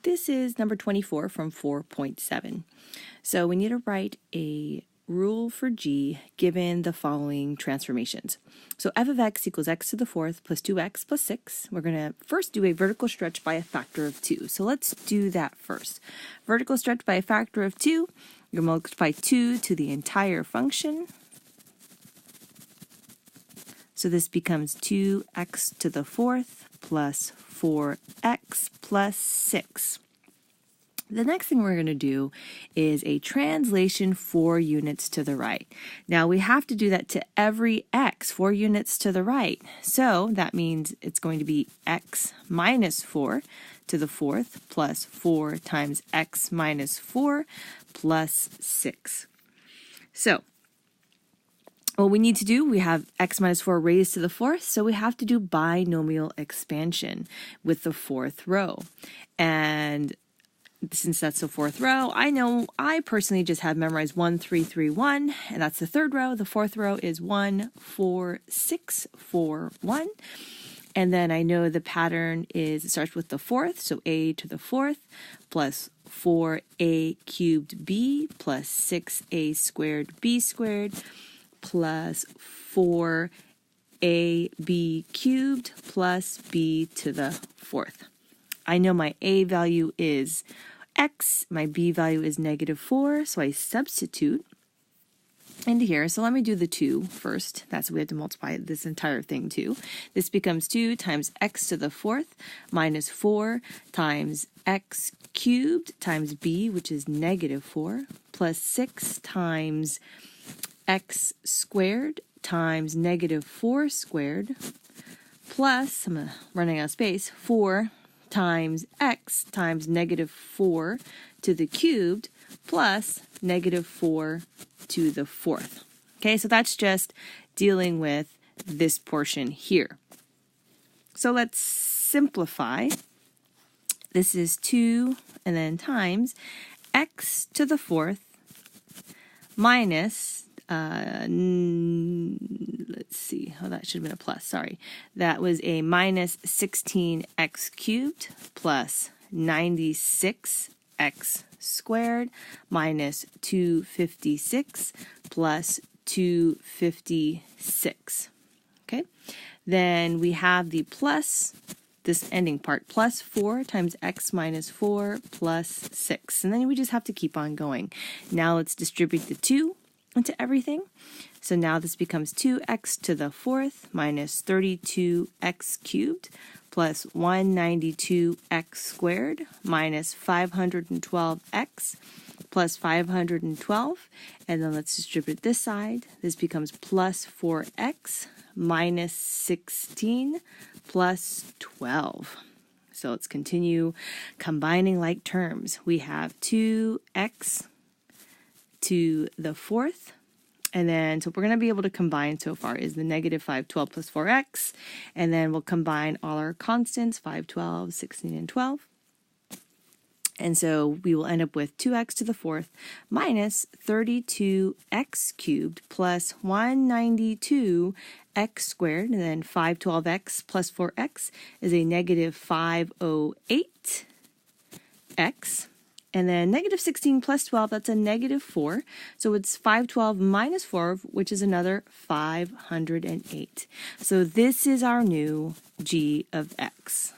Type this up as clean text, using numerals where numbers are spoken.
This is number 24 from 4.7. So we need to write a rule for g given the following transformations. So f of x equals x to the fourth plus 2x plus 6. We're going to first do a vertical stretch by a factor of 2. So let's do that first. Vertical stretch by a factor of 2. You're going to multiply 2 to the entire function. So this becomes 2x to the fourth plus 4x plus 6. The next thing we're going to do is a translation 4 units to the right. Now we have to do that to every x, 4 units to the right. So that means it's going to be x minus 4 to the fourth plus 4 times x minus 4 plus 6. So what we need to do, we have x minus 4 raised to the fourth, so we have to do binomial expansion with the fourth row. And since that's the fourth row, I personally just have memorized 1, 3, 3, 1, and that's the third row. The fourth row is 1, 4, 6, 4, 1. And then I know the pattern is, it starts with the fourth, so a to the fourth plus 4a cubed b plus 6a squared b squared plus 4ab cubed plus b to the fourth. I know my a value is x, my b value is -4, so I substitute into here. So let me do the 2 first. That's what we have to multiply this entire thing to. This becomes 2 times x to the fourth minus 4 times x cubed times b, which is -4, plus 6 times x squared times -4 squared plus, I'm running out of space, 4 times x times -4 to the cubed plus -4 to the fourth. Okay, so that's just dealing with this portion here. So let's simplify. This is 2 and then times x to the fourth minus let's see, that should have been a plus, sorry. That was a minus 16x cubed plus 96x squared minus 256 plus 256. Okay, then we have the plus, this ending part, plus 4 times x minus 4 plus 6. And then we just have to keep on going. Now let's distribute the 2 into everything. So now this becomes 2x to the fourth minus 32x cubed plus 192x squared minus 512x plus 512. And then let's distribute this side. This becomes plus 4x minus 16 plus 12. So let's continue combining like terms. We have 2x to the fourth, and then so we're going to be able to combine so far is the -512 plus 4x, and then we'll combine all our constants, 5, 12, 16, and 12. And so we will end up with 2x to the fourth minus 32x cubed plus 192x squared, and then 512x plus 4x is a -508x. And then -16 plus 12, that's a -4. So it's 512 minus 4, which is another 508. So this is our new g of x.